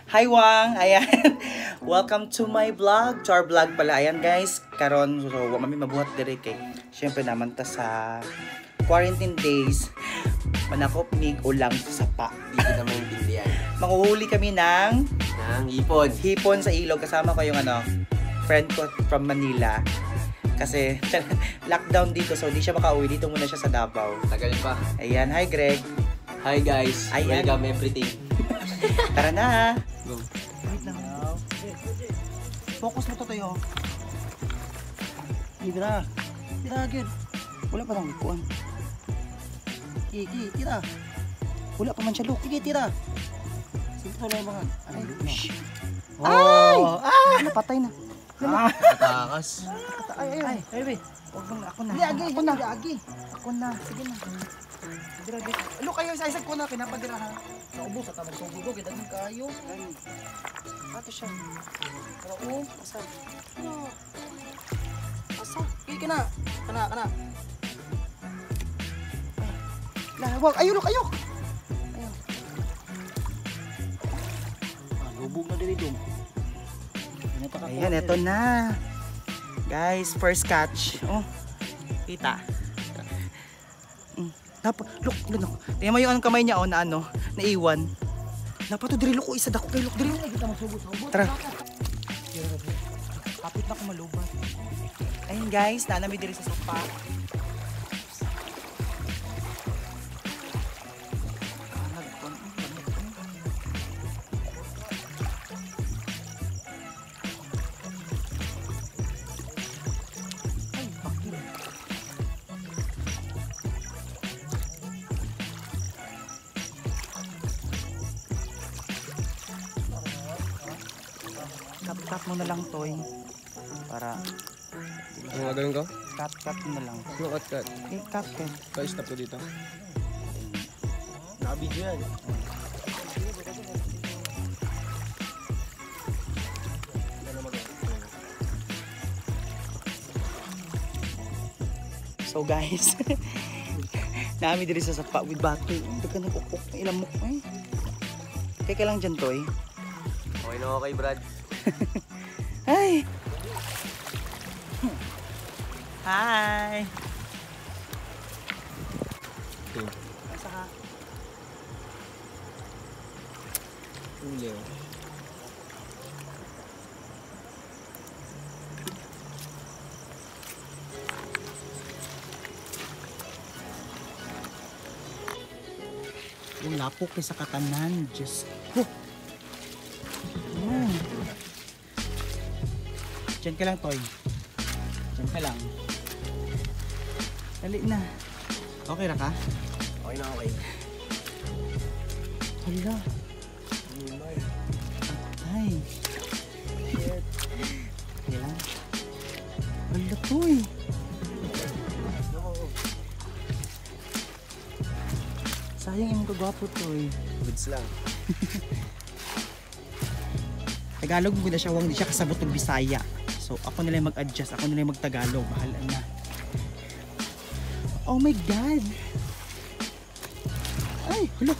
Hi Wang! Ayan. Welcome to my vlog. To our vlog pala. Ayan guys. Karon so mami mabuhat diri kay. Syempre naman ta sa quarantine days. Manakop mig ulang sa sapa. Dito na maintindihan. Manguhuli kami ng Hipon. hipon sa ilog. Kasama ko yung friend ko from Manila. Kasi lockdown dito so di siya makauwi. Dito muna siya sa Davao. Tagal pa. Ayan. Hi Greg. Hi guys. Ayan. Welcome everything. Tara na. Go. Wait lang. Focus mo to tayo. Tira. Tira agad. Wala pa lang ikuan. Iki, tira. Wala pa man siya look. Iki, tira. Sige to lang mga. Ay, oh, napatay na. Takas. Ay, baby. Wag mo na, ako na. Agi. Ako na. Sige na. Tira, dito. Look kayo, isa-isag ko na. Pinapadira ha. Sa ubos, sa tamang subugo. Kita din kayo. Ato siya. Pero, asa. Asa. Kiki na. Kana. Wag, ayun. Ayun. Lubog na dito. Ayan, eto na. Guys, first catch. Oh, kita. Dapat, look. Tingnan mo yung kamay niya, naiwan. Dapat to, diri, look, isa dako kay look, diri. Tara. Kapit na ko malubat. Ayun guys, nanami diri sa sopa. Cut mo na lang toy para Ano nga gawin ko? cut mo na lang. Ano cut? Cut ka. Pa-stop ko dito. Naka-video yan. So guys, naami diri sa sapa with bato. Daghan ng ukok na ilamok eh. Kaya lang dyan toy. Okay na okay, Brad. Hi! Hi! Nasa ka? Uli. Yung lapok kay sa katanan. Diyos ko. Diyan ka lang, Toy. Diyan ka lang. Dali na. Okay na ka? Okay na okay. Hala. Ay. Kaya. Hala, Toy. Sayang yung kagwapo, Toy. Goods lang. Tagalog mo na siya, wang di siya kasabot ng Bisaya. So ako nila yung mag-adjust, ako nila yung mag-Tagalog. Bahala na. Oh my God! Ay! Hulo!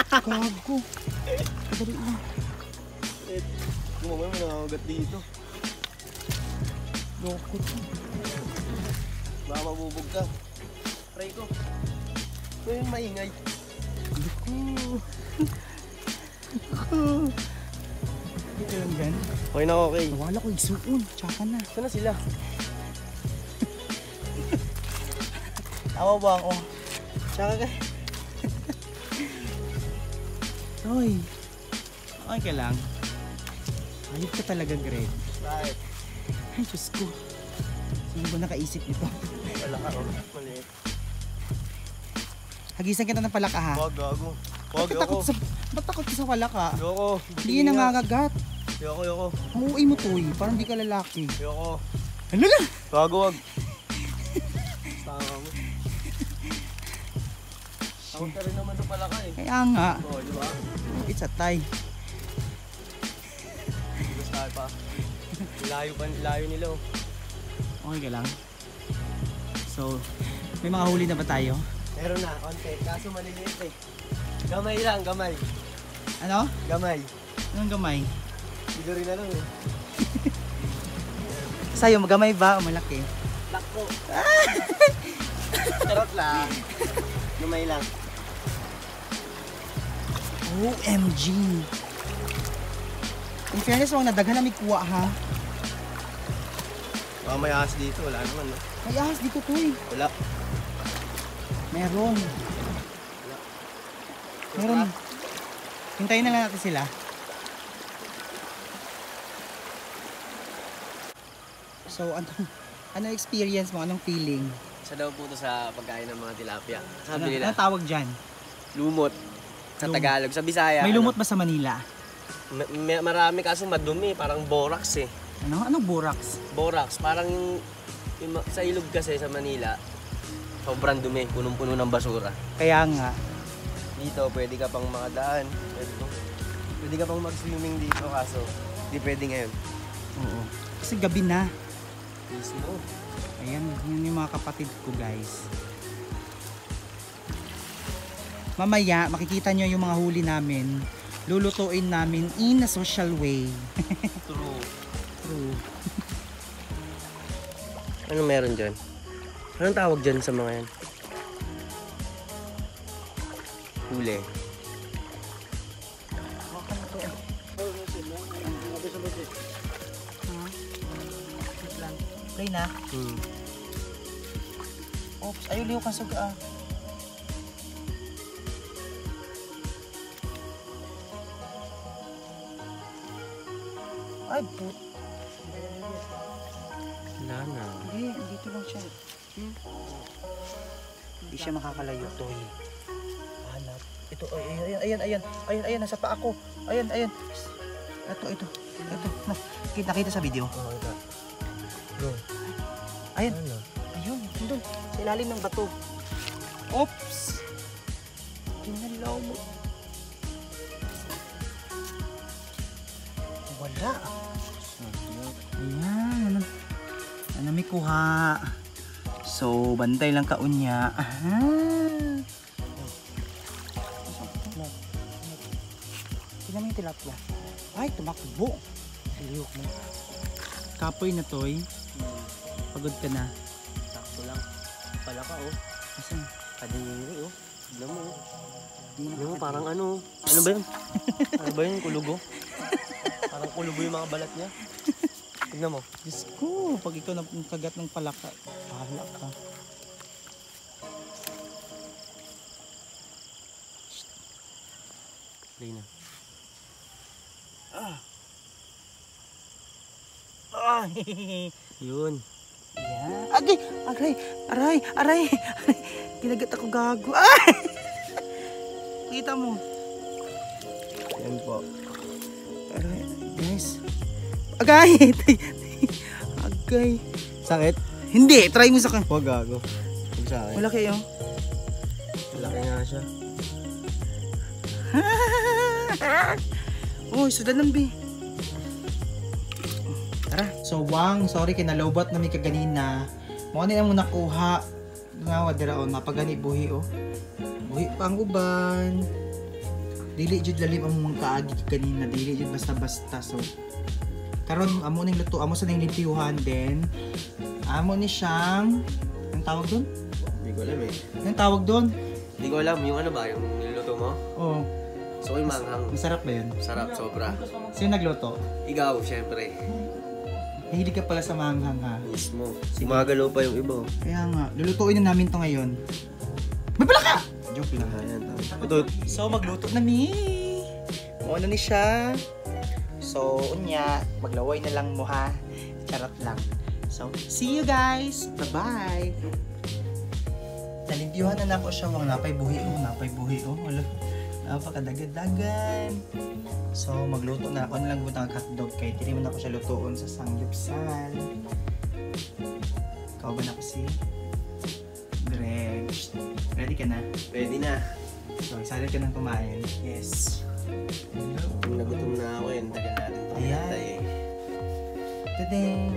Gago! Kadali na. Gumamay mo nakakagat dito. Loko to. Baka mabubog ka. Try ko. Ito yung maingay. Ito lang dyan. Okay na okay. Wala ko isuon. Tsaka na. Saan na sila? Awa bang oh. Tsaka ka. Hoy. Okay ka lang. Ayop ka talaga, Greg. Bakit? Ay, Diyos ko. Sino ba nakaisip nito? Wala ka ro. Maliit. Hagisan kita ng palaka ha. Wag, gago. Wag, Ba't takot ka sa palaka? Yoko. Hindi yun nangangagat. Yoko. Ang uuwi mo to eh. Parang di ka lalaki. Yoko. Ano na? Gago, wag. Tama mo. Tawag ka rin naman sa palaka eh. Kaya nga. Oo, di ba? It's a tie. Gusto tayo pa. Layo nila oh. Okay ka lang. So, may mga huli na ba tayo? Meron na, konti. Kaso maliliit eh. Gamay lang, gamay. Ano? Gamay. Anong gamay? Dito rin na lang eh. Sa'yo, magamay ba o malaki? Lako. Charot lang. Gamay lang. OMG. In fairness, wang nadaghan na may kuha ha. Baka may ahas dito, wala naman no? May ahas dito to eh. Wala. Meron. Meron. Hintayin na lang natin sila. So, ano experience mo? Anong feeling? Isa daw po to sa pagkain ng mga tilapia. Ano, Sabi nila, anong tawag dyan? lumot. Sa Lumot. Tagalog, sa Bisaya. May lumot ba sa Manila? Marami kaso madumi, parang borax eh. Ano? Anong borax? Borax, parang sa ilog kasi sa Manila, sobrang dumi, punong-puno ng basura. Kaya nga. Dito, pwede ka pang makadaan. Pwede ka pang mag-swimming dito kaso di pwede ngayon. Oo. Kasi gabi na. Mismo. Ayan, yun yung mga kapatid ko guys. Mamaya, makikita nyo yung mga huli namin. Lulutuin namin in a social way. True. True. Ano meron dyan? Anong tawag dyan sa mga yan? Huli. Play na. Hmm. Oops, ayaw liyo kang suga ah. Ay, put. Wala na. Hindi, dito lang siya. Hindi siya makakalayo, Toy. Hanap. Ito, ayan, nasa paa ko. Ayan. Ito. Nakita sa video. Oh, ito. Bro. Ayan. Ano? Ayun, doon. Sa ilalim ng bato. Oops! Ginalaw mo. Wala. Ayan. Ano may kuha. So, bantay lang kaunya. Aha. Tignan mo yung tilapia. Ay, tumakbo. Siliyok mo. Kapoy na, Toy. Pagod ka na. Sakto lang. Pala ka oh. Asan? Kadiri oh. Tignan mo oh. Di na Tignan mo parang ano. Ano ba yun? Ano ba yun? Kulugo? Parang kulugo yung mga balat niya. Tignan mo. Diyos ko, pag ikaw nakagat ng palaka, pahala ka. Play na. Yun. Yan. Aray. Kinagat ako gago. Ay! Kita mo. Yan po. Aray, guys. Agay! Agay. Sakit? Hindi, try mo sa kan. Huwag gago. Huwag sa akin. Wala kayo. Malaki nga siya. Uy, sudanan bi. Tara. So, Wang, sorry kinalobot na may kaganina. Mukha nila mo nakuha. Nga, wadira o, napagani buhi o. Buhi pa ang uban. Dili jud lalim ang mga kaagi kanina. Dili jud basta-basta. So, karon amo ning luto, amo sa ning lipiuhan din. Amo ni siyang, ang tawag doon? Hindi ko alam eh. Ang tawag doon? Hindi ko alam. Yung ano ba? Yung niluto mo? Oo. So, yung manghang. Masarap ba yun? Sarap, sobra. Sino nagluto? Ikaw, syempre. Nahilig ka pala sa manghang ha. Mismo. Gumagalaw pa yung iba. Kaya nga, lulutuin na namin to ngayon. May pala ka! Joke lang. Ayan. So, magluto na ni. Muna ni siya. So, unya, maglaway na lang mo ha. Charot lang. So, see you guys! Bye-bye! Nalimpyuhan na ako siya. Wang napay buhi oh. Wala. Napakadagad-dagan. So, magluto na ako. Ano lang butang hotdog kay tiri mo na ako siya lutuon sa sangyupsal. Ikaw ba na ako si Greg? Ready ka na? Pwede na. So, excited ka nang kumain? Yes. Kung nagutom na ako yun, tagal natin ito. Ayan. Tadang!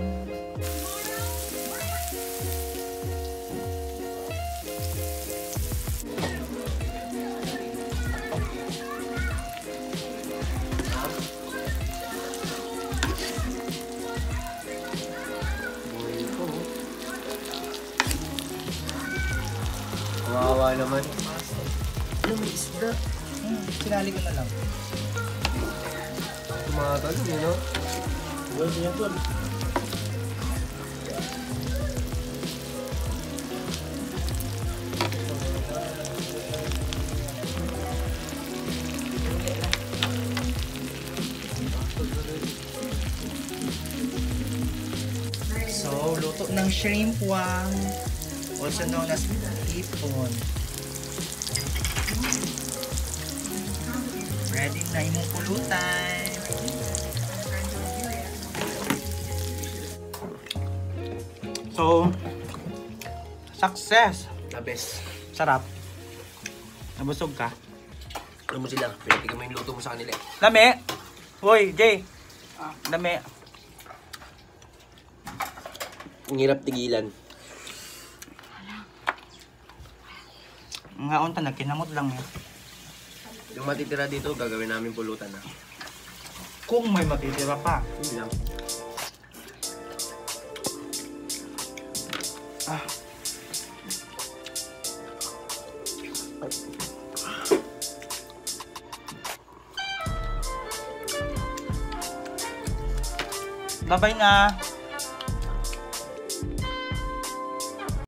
Sinali ko na lang. Tumatalon yun, no? Well, yan tol. So, luto ng shrimp wang, also known as hipon. Ready na imong pulutan. So, success. The best. Sarap. Nabusog ka? Alam mo sila, pinatigan mo yung luto mo sa kanila. Dami! Hoy, Jay! Dami. Ang hirap tigilan. Nga unta, nagkinamot lang yun. Yung matitira dito, gagawin namin pulutan na. Kung may matitira pa. Yun lang. Babay na!